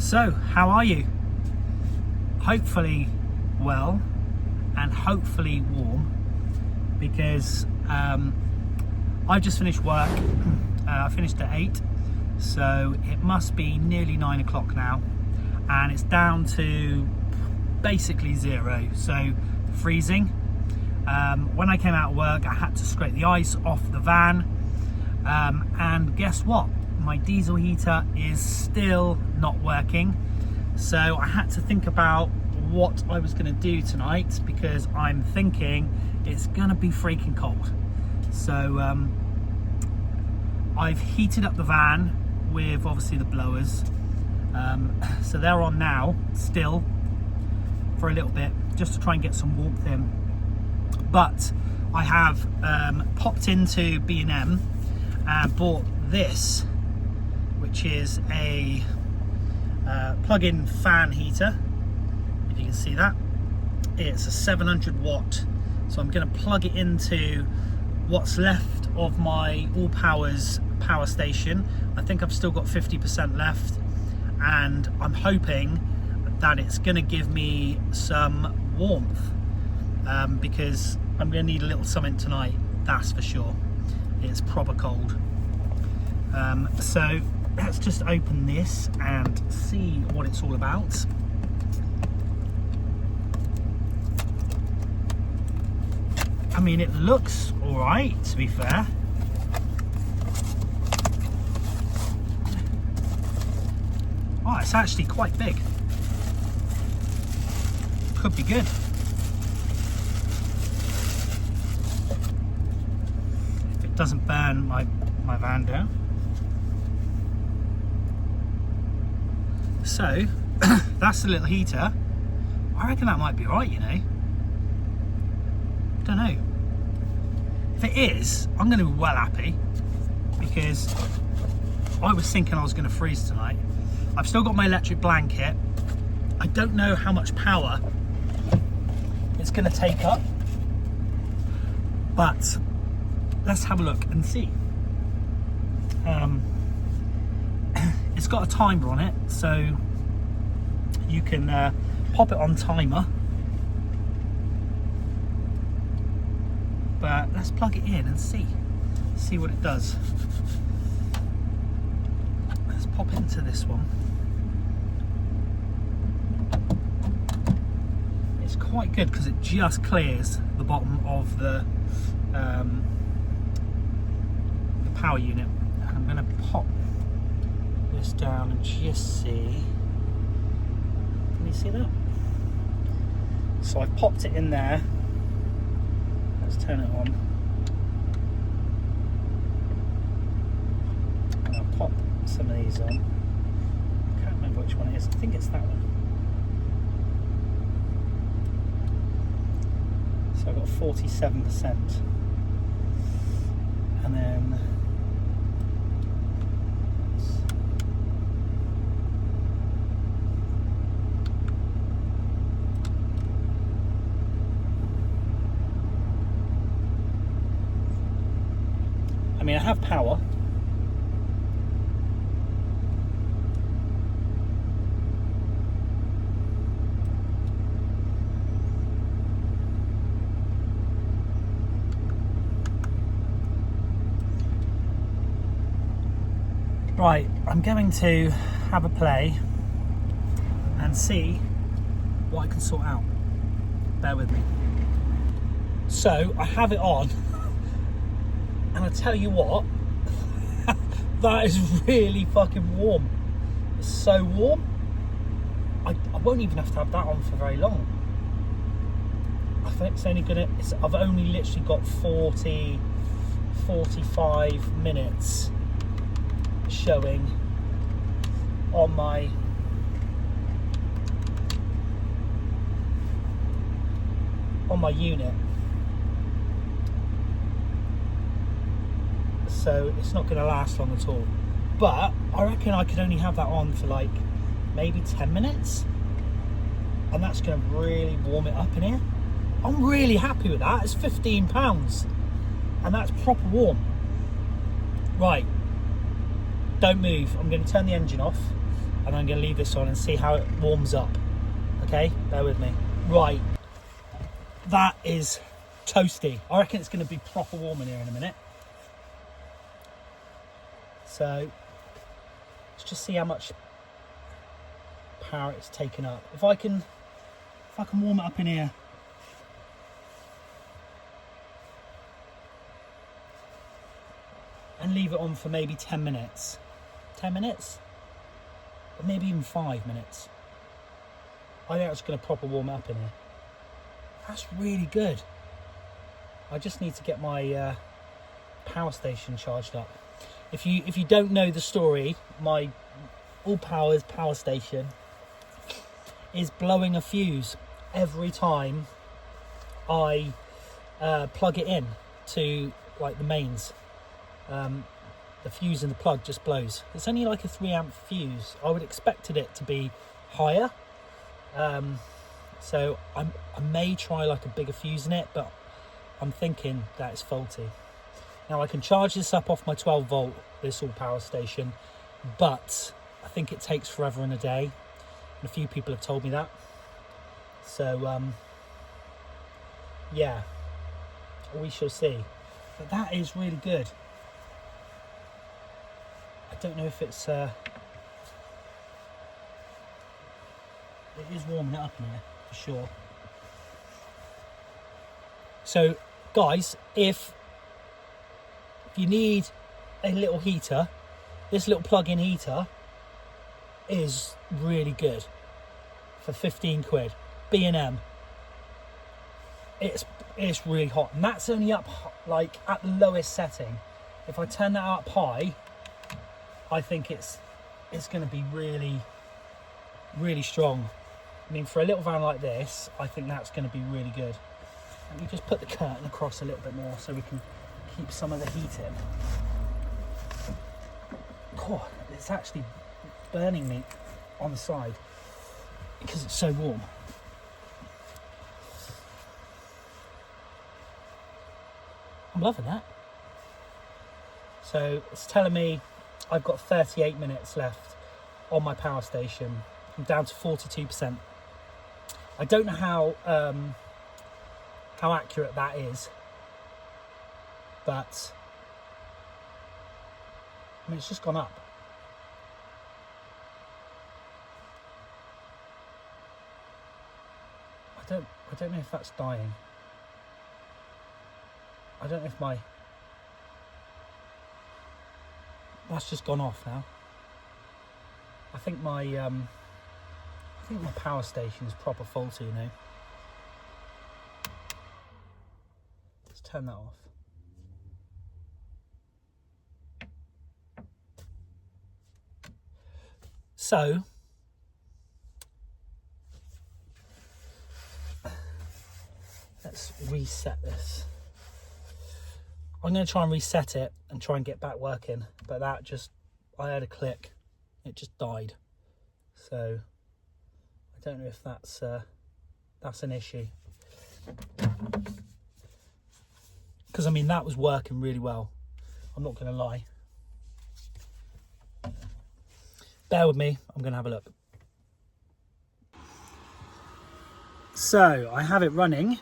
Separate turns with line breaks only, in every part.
So, how are you? Hopefully well and hopefully warm, because I've just finished work. I finished at 8, so it must be nearly 9 o'clock now, and it's down to basically 0, so freezing. When I came out of work, I had to scrape the ice off the van, and guess what? My diesel heater is still not working, so I had to think about what I was going to do tonight, because I'm thinking it's going to be freaking cold. So I've heated up the van with obviously the blowers, so they're on now still for a little bit, just to try and get some warmth in. But I have popped into B&M and bought this, which is a plug-in fan heater. If you can see that, it's a 700 watt. So I'm going to plug it into what's left of my All Powers power station. I think I've still got 50% left, and I'm hoping that it's going to give me some warmth, because I'm going to need a little something tonight, that's for sure. It's proper cold. So let's just open this and see what it's all about. I mean, it looks all right, to be fair. Oh, it's actually quite big. Could be good. If it doesn't burn my van down. So that's the little heater. I reckon that might be right, you know. Don't know. If it is, I'm going to be well happy, because I was thinking I was going to freeze tonight. I've still got my electric blanket. I don't know how much power it's going to take up, but let's have a look and see. It's got a timer on it, so you can pop it on timer. But let's plug it in and see what it does. Let's pop into this one. It's quite good because it just clears the bottom of the power unit. I'm going to pop this down and just see. Can you see that? So I've popped it in there. Let's turn it on. And I'll pop some of these on. I can't remember which one it is. I think it's that one. So I've got 47%. And then I mean, I have power. Right, I'm going to have a play and see what I can sort out. Bear with me. So, I have it on. And I tell you what, that is really fucking warm. It's so warm. I won't even have to have that on for very long. I think it's only gonna, I've only literally got 45 minutes showing on my unit. So it's not going to last long at all, but I reckon I could only have that on for like maybe 10 minutes, and that's going to really warm it up in here. I'm really happy with that. It's £15 and that's proper warm. Right, don't move. I'm going to turn the engine off and I'm going to leave this on and see how it warms up. Okay, bear with me. Right, that is toasty. I reckon it's going to be proper warm in here in a minute. So let's just see how much power it's taken up. If I can warm it up in here. And leave it on for maybe 10 minutes. 10 minutes? Or maybe even 5 minutes. I think it's going to proper warm it up in here. That's really good. I just need to get my power station charged up. If you don't know the story, my All Powers power station is blowing a fuse every time I plug it in to like the mains. The fuse in the plug just blows. It's only like a 3 amp fuse. I would expected it to be higher. So I may try like a bigger fuse in it, but I'm thinking that it's faulty. Now I can charge this up off my 12 volt, this All Power station, but I think it takes forever and a day. And a few people have told me that. So yeah, we shall see. But that is really good. I don't know if it's it is warming it up in here for sure. So guys, if you need a little heater, this little plug-in heater is really good for 15 quid. B&M. It's really hot, and that's only up like at the lowest setting. If I turn that up high, I think it's going to be really, really strong. I mean, for a little van like this, I think that's going to be really good. Let me just put the curtain across a little bit more so we can keep some of the heat in. God, it's actually burning me on the side because it's so warm. I'm loving that. So it's telling me I've got 38 minutes left on my power station. I'm down to 42%. I don't know how accurate that is, but I mean, it's just gone up. I don't know if that's dying. I don't know if that's just gone off now. I think my power station is proper faulty, you know. Let's turn that off. So let's reset this. I'm going to try and reset it and try and get back working, but that just, I heard a click, it just died. So I don't know if that's an issue, because I mean that was working really well, I'm not going to lie. Bear with me, I'm going to have a look. So I have it running.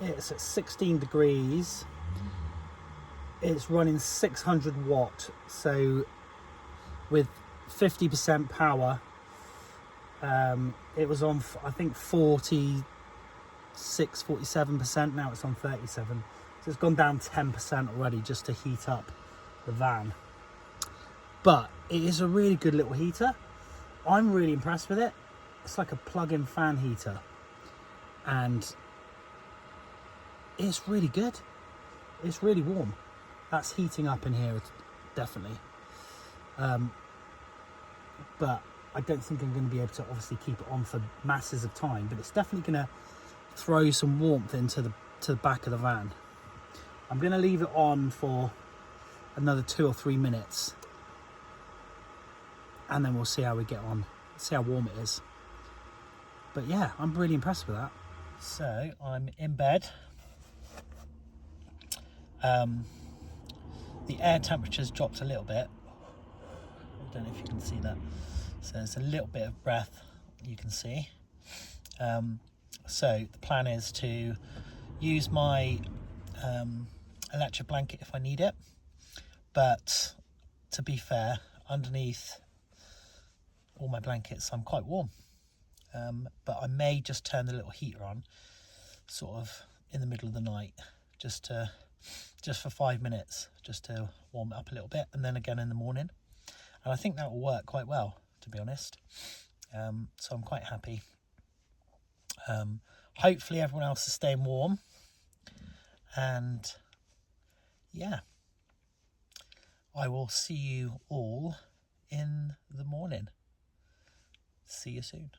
It's at 16 degrees. It's running 600 watt. So with 50% power, it was on, I think, 46, 47%. Now it's on 37. So it's gone down 10% already just to heat up the van. But it is a really good little heater. I'm really impressed with it. It's like a plug-in fan heater. And it's really good. It's really warm. That's heating up in here, definitely. But I don't think I'm going to be able to obviously keep it on for masses of time, but it's definitely going to throw some warmth into the back of the van. I'm going to leave it on for another 2 or 3 minutes, and then we'll see how we get on, see how warm it is. But yeah, I'm really impressed with that. So I'm in bed. The air temperature's dropped a little bit. Don't know if you can see that. So there's a little bit of breath you can see. So the plan is to use my electric blanket if I need it, but to be fair, underneath all my blankets I'm quite warm, but I may just turn the little heater on sort of in the middle of the night, just for 5 minutes, just to warm it up a little bit, and then again in the morning, and I think that will work quite well, to be honest. So I'm quite happy. Hopefully everyone else is staying warm, and yeah, I will see you all in the morning. See you soon.